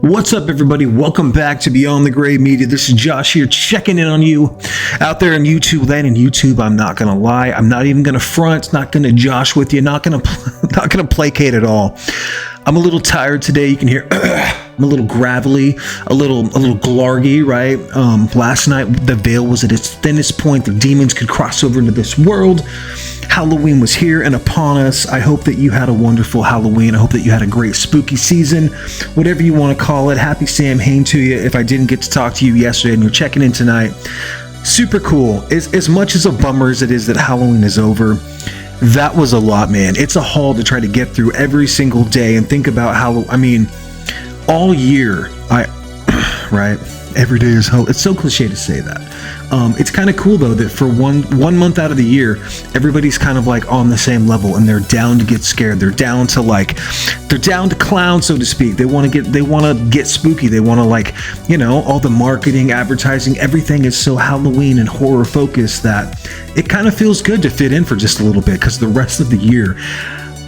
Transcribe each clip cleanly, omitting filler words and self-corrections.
What's up, everybody? Welcome back to Beyond the Gray Media. This is Josh here, checking in on you out there in YouTube land. And YouTube, I'm not gonna lie, I'm not even gonna front, not gonna josh with you, not gonna placate at all. I'm a little tired today. You can hear I'm a little gravelly, a little glargy, right? Last night the veil was at its thinnest point. The demons could cross over into this world. Halloween was here and upon us. I hope that you had a wonderful Halloween. I hope that you had a great spooky season, whatever you want to call it. Happy Samhain to you. If I didn't get to talk to you yesterday and you're checking in tonight, super cool. As much as a bummer as it is that Halloween is over, that was a lot, man. It's a haul to try to get through every single day and think about all year, right? Every day is hell. It's so cliche to say that. It's kind of cool though that for one month out of the year, everybody's kind of like on the same level and they're down to get scared. They're down to clown, so to speak. They want to get spooky. They want to all the marketing, advertising, everything is so Halloween and horror focused that it kind of feels good to fit in for just a little bit, because the rest of the year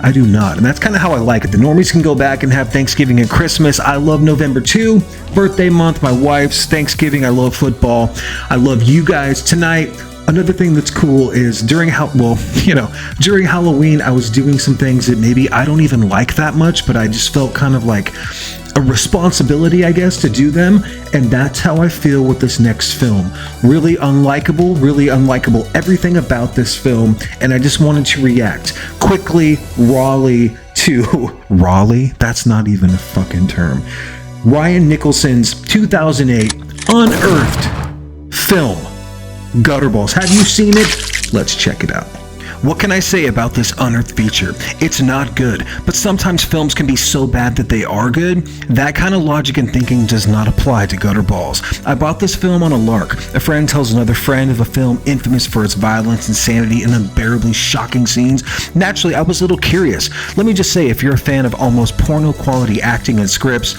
I do not. And that's kind of how I like it. The normies can go back and have Thanksgiving and Christmas. I love November 2, birthday month, my wife's Thanksgiving. I love football. I love you guys. Tonight, another thing that's cool is during Halloween, I was doing some things that maybe I don't even like that much, but I just felt kind of like a responsibility, I guess, to do them. And that's how I feel with this next film. Really unlikable everything about this film. And I just wanted to react quickly, rawly to Raleigh. That's not even a fucking term. Ryan Nicholson's 2008 unearthed film, Gutterballs. Have you seen it? Let's check it out. What can I say about this unearthed feature? It's not good, but sometimes films can be so bad that they are good. That kind of logic and thinking does not apply to Gutterballs. I bought this film on a lark. A friend tells another friend of a film infamous for its violence, insanity, and unbearably shocking scenes. Naturally, I was a little curious. Let me just say, if you're a fan of almost porno quality acting and scripts,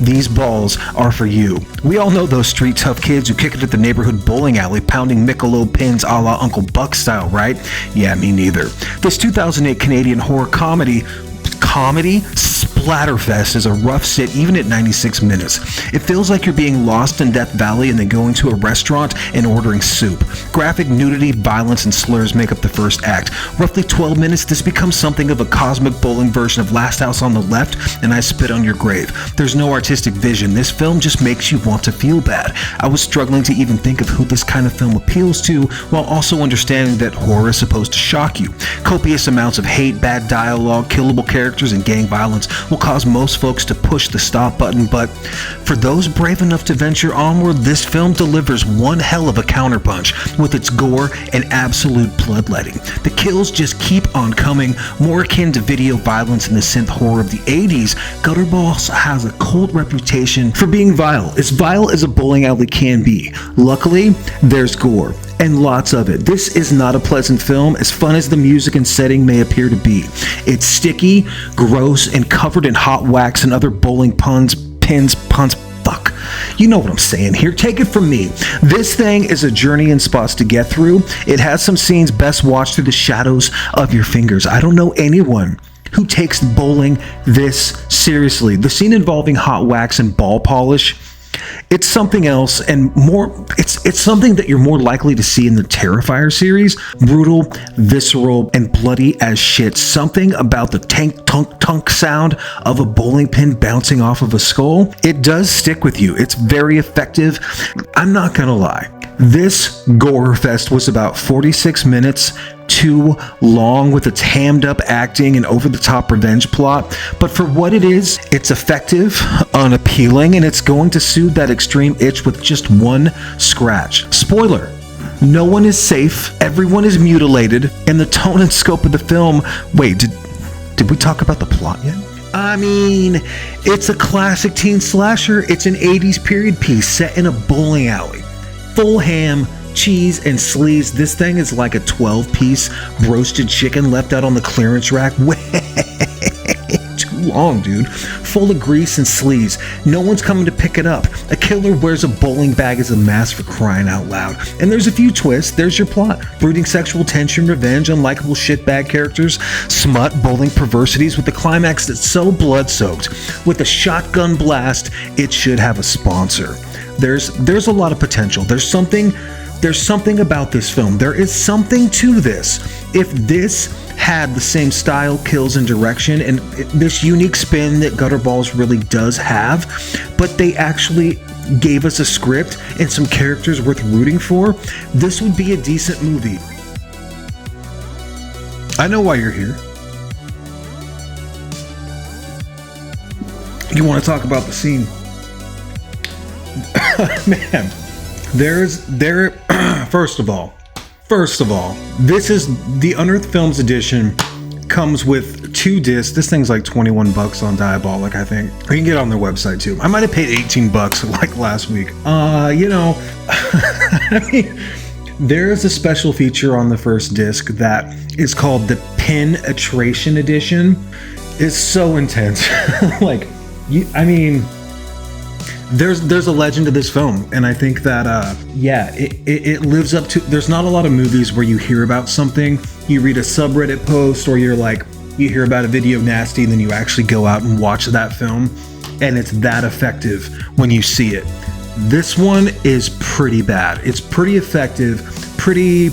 these balls are for you. We all know those street tough kids who kick it at the neighborhood bowling alley, pounding Michelob pins a la Uncle Buck style, right? Yeah, me neither. This 2008 Canadian horror comedy splatterfest is a rough sit even at 96 minutes. It feels like you're being lost in Death Valley and then going to a restaurant and ordering soup. Graphic nudity, violence, and slurs make up the first act. Roughly 12 minutes, this becomes something of a cosmic bowling version of Last House on the Left and I Spit on Your Grave. There's no artistic vision. This film just makes you want to feel bad. I was struggling to even think of who this kind of film appeals to, while also understanding that horror is supposed to shock you. Copious amounts of hate, bad dialogue, killable characters, and gang violence will cause most folks to push the stop button, but for those brave enough to venture onward, this film delivers one hell of a counterpunch with its gore and absolute bloodletting. The kills just keep on coming, more akin to video violence and the synth horror of the 80s. Gutterballs has a cult reputation for being vile, as vile as a bowling alley can be. Luckily, there's gore, and lots of it. This is not a pleasant film, as fun as the music and setting may appear to be. It's sticky, gross, and covered in hot wax and other bowling puns. Fuck. You know what I'm saying here. Take it from me. This thing is a journey in spots to get through. It has some scenes best watched through the shadows of your fingers. I don't know anyone who takes bowling this seriously. The scene involving hot wax and ball polish, it's something else, and more. It's something that you're more likely to see in the Terrifier series. Brutal, visceral, and bloody as shit. Something about the tank tunk tunk sound of a bowling pin bouncing off of a skull. It does stick with you. It's very effective. I'm not gonna lie. This gore fest was about 46 minutes too long with its hammed up acting and over the top revenge plot, but for what it is, it's effective, unappealing, and it's going to soothe that extreme itch with just one scratch. Spoiler: no one is safe, everyone is mutilated, and the tone and scope of the film. Wait, did we talk about the plot yet? I mean, it's a classic teen slasher. It's an 80s period piece set in a bowling alley. Full ham, cheese, and sleeves. This thing is like a 12-piece roasted chicken left out on the clearance rack. Way too long, dude. Full of grease and sleaze. No one's coming to pick it up. A killer wears a bowling bag as a mask, for crying out loud. And there's a few twists. There's your plot. Brooding sexual tension, revenge, unlikable shitbag characters, smut, bowling perversities, with the climax that's so blood-soaked. With a shotgun blast, it should have a sponsor. There's a lot of potential. There's something about this film. There is something to this. If this had the same style, kills, and direction, and this unique spin that Gutterballs really does have, but they actually gave us a script and some characters worth rooting for, this would be a decent movie. I know why you're here. You want to talk about the scene? Man, first of all, this is the Unearthed Films edition. Comes with 2 discs. This thing's like $21 on Diabolic, I think. You can get it on their website too. I might have paid $18 like last week. I mean, there's a special feature on the first disc that is called the Penetration Edition. It's so intense. There's a legend to this film, and I think that it lives up to. There's not a lot of movies where you hear about something, you read a subreddit post, or you hear about a video nasty, and then you actually go out and watch that film, and it's that effective when you see it. This one is pretty bad. It's pretty effective, pretty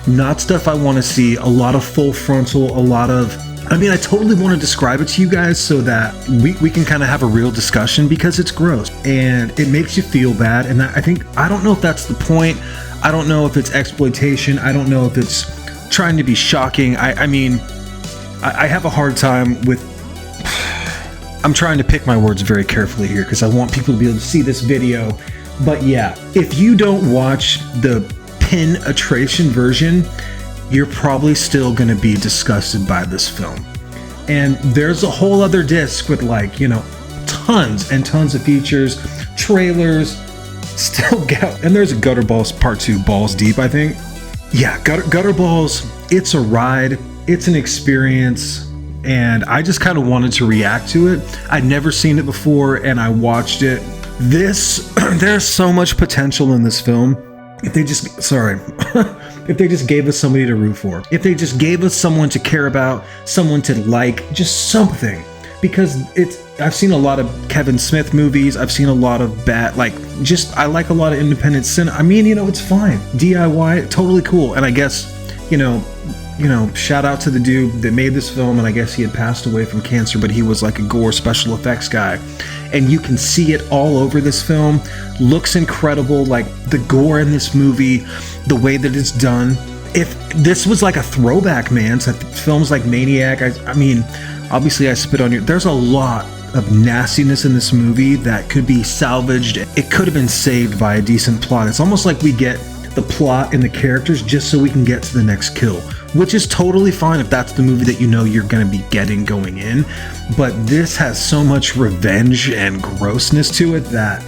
not stuff I want to see. A lot of full frontal, a lot of. I totally want to describe it to you guys so that we can kind of have a real discussion, because it's gross and it makes you feel bad. And I don't know if that's the point. I don't know if it's exploitation. I don't know if it's trying to be shocking. I have a hard time with. I'm trying to pick my words very carefully here because I want people to be able to see this video. But yeah, if you don't watch the penetration version, you're probably still going to be disgusted by this film. And there's a whole other disc with tons and tons of features, trailers, still got, and there's a Gutterballs Part 2, Balls Deep, I think. Yeah, Gutterballs, it's a ride, it's an experience, and I just kind of wanted to react to it. I'd never seen it before, and I watched it. There's so much potential in this film. If they just gave us somebody to root for, if they just gave us someone to care about, someone to like, just something. Because I've seen a lot of Kevin Smith movies, I've seen a lot of I like a lot of independent cinema. It's fine. DIY, totally cool. And I guess, shout out to the dude that made this film, and I guess he had passed away from cancer, but he was like a gore special effects guy. And you can see it all over this film. Looks incredible, like the gore in this movie, the way that it's done. If this was like a throwback, man, to films like Maniac, obviously I spit on you. There's a lot of nastiness in this movie that could be salvaged. It could have been saved by a decent plot. It's almost like we get the plot and the characters just so we can get to the next kill, which is totally fine if that's the movie that you're going to be getting going in. But this has so much revenge and grossness to it that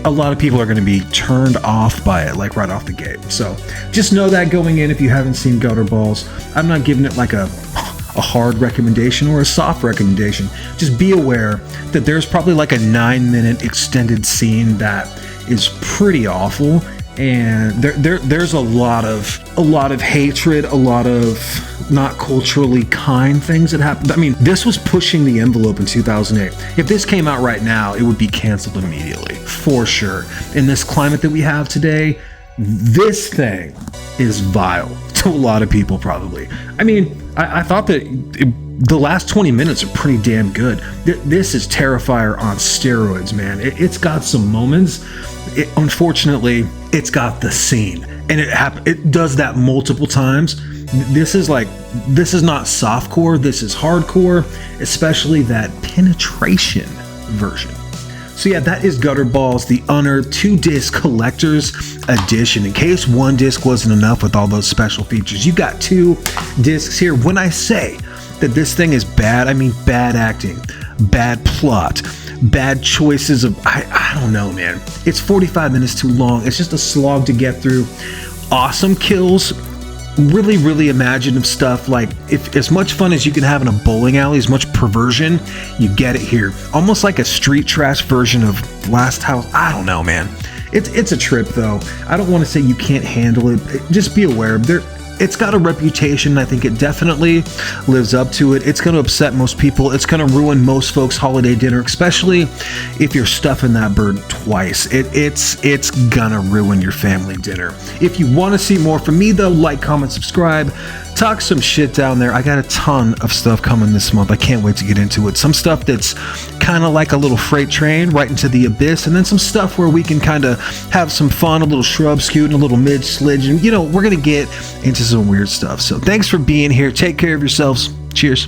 a lot of people are going to be turned off by it, like right off the gate. So just know that going in if you haven't seen Gutterballs. I'm not giving it like a hard recommendation or a soft recommendation. Just be aware that there's probably like a 9-minute extended scene that is pretty awful. And there's a lot of hatred, a lot of not culturally kind things that happened. This was pushing the envelope in 2008. If this came out right now, it would be canceled immediately, for sure. In this climate that we have today, this thing is vile to a lot of people, probably. I thought that the last 20 minutes are pretty damn good. This is Terrifier on steroids, man. It's got some moments. Unfortunately, it's got the scene, and it does that multiple times. This is not softcore, this is hardcore, especially that penetration version. So yeah, that is Gutterballs, the Unearthed 2-disc collector's edition. In case one disc wasn't enough with all those special features, you got 2 discs here. When I say that this thing is bad, I mean bad acting, bad plot, bad choices of, I don't know, man. It's 45 minutes too long. It's just a slog to get through. Awesome kills, really, really imaginative stuff. Like, if as much fun as you can have in a bowling alley, as much perversion, you get it here. Almost like a street trash version of Last House. I don't know, man. It's a trip, though. I don't want to say you can't handle it. Just be aware. It's got a reputation. I think it definitely lives up to it. It's going to upset most people. It's going to ruin most folks' holiday dinner, especially if you're stuffing that bird twice. It's gonna ruin your family dinner. If you want to see more from me, though, like, comment, subscribe. Talk some shit down there. I got a ton of stuff coming this month. I can't wait to get into it. Some stuff that's kind of like a little freight train right into the abyss, and then some stuff where we can kind of have some fun, a little shrub scooting, a little mid slidge, and we're gonna get into some weird stuff. So thanks for being here. Take care of yourselves. Cheers.